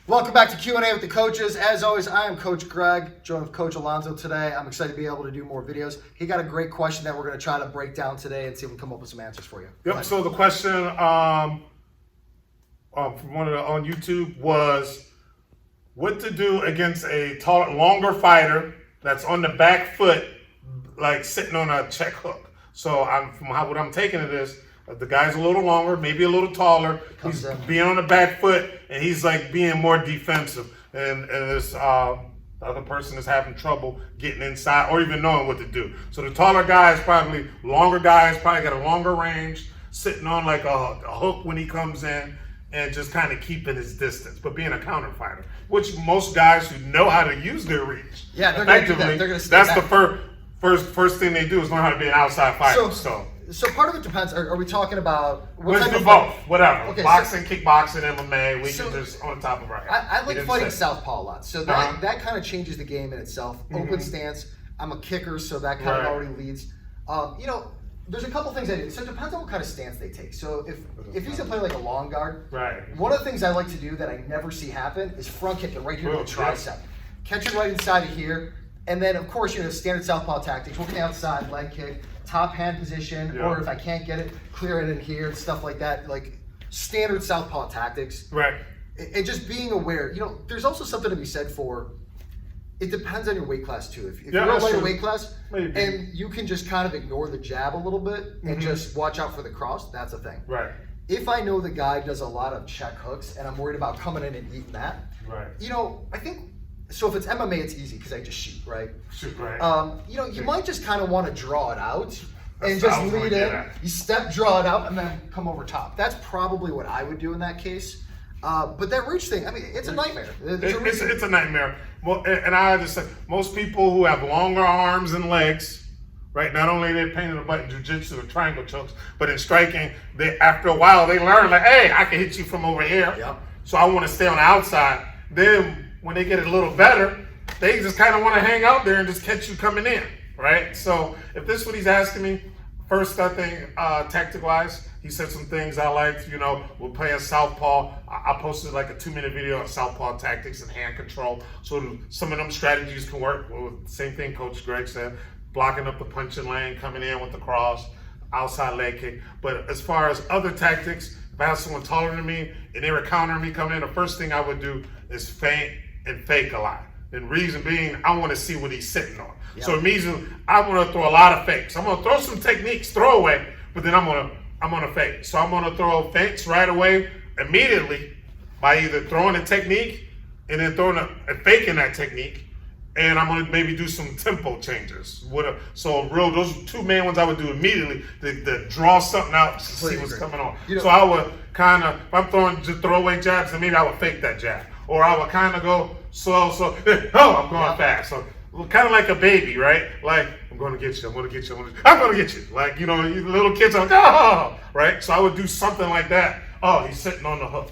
Welcome back to Q&A with the coaches. As always, I am Coach Greg, joined with Coach Elonzo today. I'm excited to be able to do more videos. He got a great question that we're going to try to break down today and see if we can come up with some answers for you. Yep. So the question from one of the on YouTube was what to do against a taller, longer fighter that's on the back foot, like sitting on a check hook. So what I'm taking it is the guy's a little longer, maybe a little taller. He's being on the back foot, and he's like being more defensive. And this the other person is having trouble getting inside or even knowing what to do. So the taller guy is probably got a longer range, sitting on like a hook when he comes in, and just kind of keeping his distance, but being a counter fighter, which most guys who know how to use their reach, yeah, they're going to do that. They're going to stay back. The first thing they do is learn how to be an outside fighter. So part of it depends. Are we talking about let's do both, whatever. Okay, boxing, kickboxing, MMA. We can just on top of our head. I like fighting southpaw a lot, so that kind of changes the game in itself. Open stance. I'm a kicker, so that kind of already leads. There's a couple things I do. So it depends on what kind of stance they take. So if he's gonna play like a long guard, one of the things I like to do that I never see happen is front kick it right here to the tricep. Catch it right inside of here, and then of course standard southpaw tactics. Working outside, leg kick, top hand position, or if I can't get it, clear it in here, stuff like that. Like standard southpaw tactics. Right. And just being aware. There's also something to be said for. It depends on your weight class too. If you're a lighter weight class, and you can just kind of ignore the jab a little bit and just watch out for the cross, that's a thing. Right. If I know the guy does a lot of check hooks and I'm worried about coming in and eating that, I think, so if it's MMA, it's easy because I just shoot, right? You might just kind of want to draw it out and just lead in. You step, draw it out, and then come over top. That's probably what I would do in that case. But that reach thing, I mean, it's a nightmare. It's a nightmare. Well, and I understand most people who have longer arms and legs, right? Not only they're pain in the butt in jiu-jitsu or triangle chokes, but in striking, after a while they learn like, hey, I can hit you from over here. So I want to stay on the outside. Then when they get it a little better, they just kind of want to hang out there and just catch you coming in, right? So if this is what he's asking me, first I think tactic-wise, he said some things I liked, we'll play a southpaw. I posted like a 2-minute video on southpaw tactics and hand control. So some of them strategies can work. Well, same thing Coach Greg said, blocking up the punching lane, coming in with the cross, outside leg kick. But as far as other tactics, if I have someone taller than me and they were countering me coming in, the first thing I would do is feint and fake a lot. And reason being, I want to see what he's sitting on. So immediately, I want to throw a lot of fakes. I'm going to throw some techniques, throw away, but then I'm going to fake. So I'm going to throw fakes right away, immediately, by either throwing a technique and then throwing a fake in that technique. And I'm going to maybe do some tempo changes. Those are two main ones I would do immediately to draw something out to see what's coming on. So I would kind of, if I'm throwing just throwaway jabs, then maybe I would fake that jab. Or I would kind of go slow, I'm going fast. So kind of like a baby, right? Like, I'm going to get you, I'm going to get you, I'm going to get you. Like, you little kids are like, oh, right? So I would do something like that. Oh, he's sitting on the hook.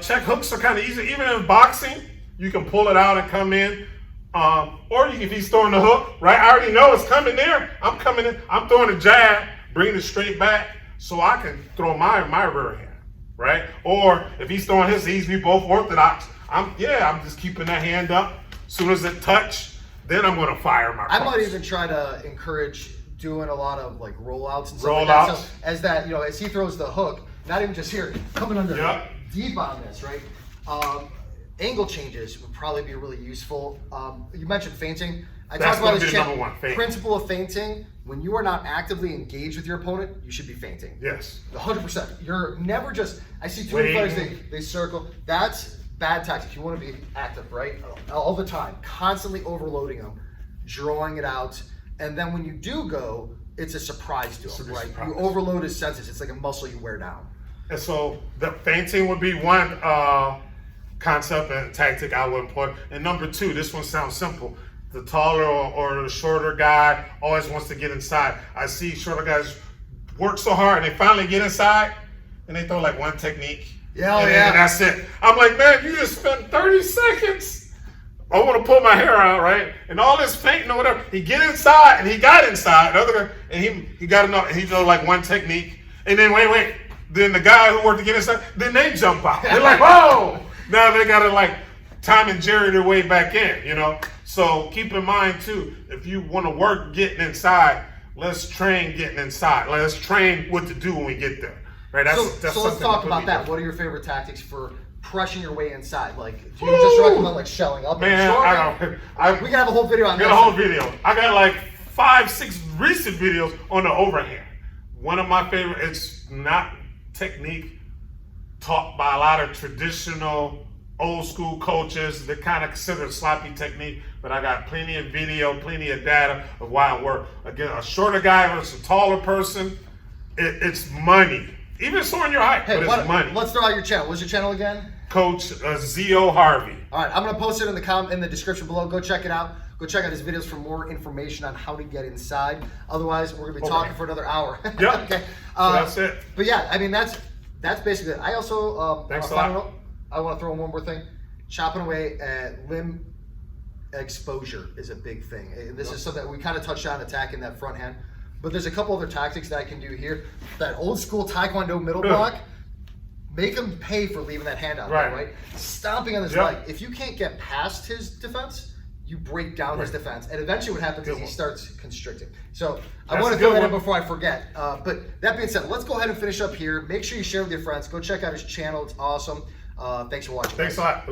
Check hooks are kind of easy. Even in boxing, you can pull it out and come in. Or if he's throwing the hook, right? I already know it's coming there. I'm coming in, I'm throwing a jab, bringing it straight back so I can throw my rear hand, right? Or if he's throwing he's both orthodox. I'm just keeping that hand up. As soon as it touch, then I'm going to fire my cross. I might even try to encourage doing a lot of like rollouts and stuff like that. So as he throws the hook, not even just here, coming under deep on this, right? Angle changes would probably be really useful. You mentioned feinting. I talked about this principle of feinting. When you are not actively engaged with your opponent, you should be feinting. Yes. 100%. You're never just, I see too many players, they circle. That's bad tactics. You want to be active, right? All the time, constantly overloading them, drawing it out, and then when you do go, it's a surprise to him, right? You overload his senses. It's like a muscle you wear down. And so the feinting would be one concept and tactic I would employ. And number two, this one sounds simple. The taller or the shorter guy always wants to get inside. I see shorter guys work so hard and they finally get inside and they throw like one technique. And that's it. I'm like, man, you just spent 30 seconds. I want to pull my hair out, right? And all this feinting or whatever. He get inside, and he got inside. The other guy, and he got enough. He did like one technique, and then wait. Then the guy who worked to get inside, then they jump out. They're like, whoa! Now they gotta like Tom and Jerry their way back in, you know. So keep in mind too, if you want to work getting inside, let's train getting inside. Let's train what to do when we get there. Right? That's so let's talk about that. What are your favorite tactics for pressing your way inside? Like, do you just recommend like shelling up? Man, we can have a whole video on that. A whole video. I got like 5-6 recent videos on the overhand. One of my favorite. It's not technique taught by a lot of traditional old school coaches that kind of consider it sloppy technique, but I got plenty of video, plenty of data of why it works. Again, a shorter guy versus a taller person, it's money. Even soaring your height, but it's money. Let's throw out your channel. What's your channel again? Coach Z.O. Harvey. All right, I'm gonna post it in the description below. Go check it out. Go check out his videos for more information on how to get inside. Otherwise, we're gonna be talking for another hour. Yep. Okay. So that's it. But yeah, I mean that's basically it. I also Thanks a lot. I want to throw in one more thing. Chopping away at limb exposure is a big thing. And this is something that we kind of touched on, attacking that front hand. But there's a couple other tactics that I can do here. That old school Taekwondo middle block, make him pay for leaving that hand out there, right? Stomping on his leg. If you can't get past his defense, you break down his defense. And eventually what happens is he starts constricting. So I want to throw that in before I forget. But that being said, let's go ahead and finish up here. Make sure you share with your friends. Go check out his channel. It's awesome. Thanks for watching. Thanks a lot.